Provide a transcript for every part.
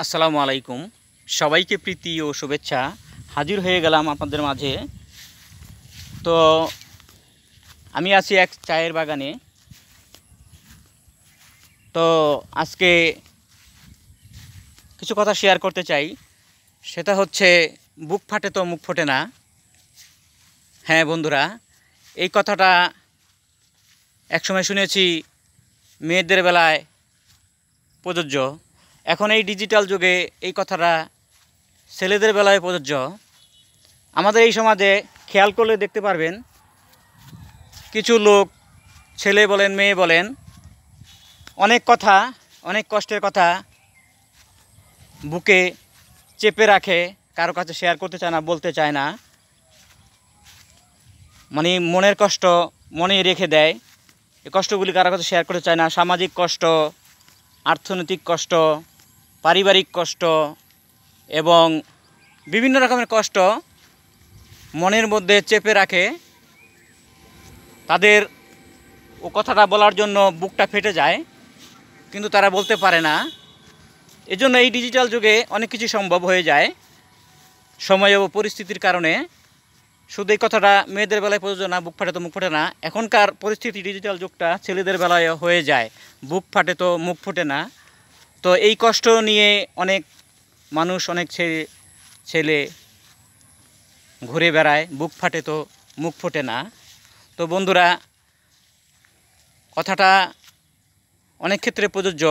আসসালামু আলাইকুম। সবাইকে প্রীতি ও শুভেচ্ছা। হাজির হয়ে গেলাম আপনাদের মাঝে। তো আমি আছি এক চায়ের বাগানে। তো আজকে কিছু কথা শেয়ার করতে চাই। সেটা হচ্ছে বুক ফাটে তো মুখ ফোটে না। হ্যাঁ বন্ধুরা, এই কথাটা একসময় শুনেছি মেয়েদের বেলায় প্রযোজ্য। এখন এই ডিজিটাল যুগে এই কথাটা ছেলেদের বেলায় প্রযোজ্য। আমাদের এই সমাজে খেয়াল করলে দেখতে পারবেন, কিছু লোক, ছেলে বলেন মেয়ে বলেন, অনেক কথা, অনেক কষ্টের কথা বুকে চেপে রাখে, কারো কাছে শেয়ার করতে চায় না, বলতে চায় না। মানে মনের কষ্ট মনেই রেখে দেয়। এই কষ্টগুলি কারো কাছে শেয়ার করতে চায় না। সামাজিক কষ্ট, অর্থনৈতিক কষ্ট, পারিবারিক কষ্ট এবং বিভিন্ন রকমের কষ্ট মনের মধ্যে চেপে রাখে। তাদের ও কথাটা বলার জন্য বুকটা ফেটে যায়, কিন্তু তারা বলতে পারে না। এজন্য এই ডিজিটাল যুগে অনেক কিছু সম্ভব হয়ে যায় সময় ও পরিস্থিতির কারণে। শুধু এই কথাটা মেয়েদের বেলায় প্রযোজ্য না, বুক ফাটে তো মুখ ফোটে না। এখনকার পরিস্থিতি ডিজিটাল যুগটা ছেলেদের বেলায় হয়ে যায়, বুক ফাটে তো মুখ ফোটে না। তো এই কষ্ট নিয়ে অনেক মানুষ, অনেক ছেলে ঘুরে বেড়ায়, বুক ফাটে তো মুখ ফোটে না। তো বন্ধুরা, কথাটা অনেক ক্ষেত্রে প্রযোজ্য।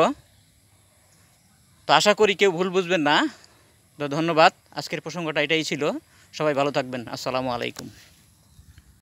তো আশা করি কেউ ভুল বুঝবেন না। তো ধন্যবাদ। আজকের প্রসঙ্গটা এটাই ছিল। সবাই ভালো থাকবেন। আসসালামু আলাইকুম।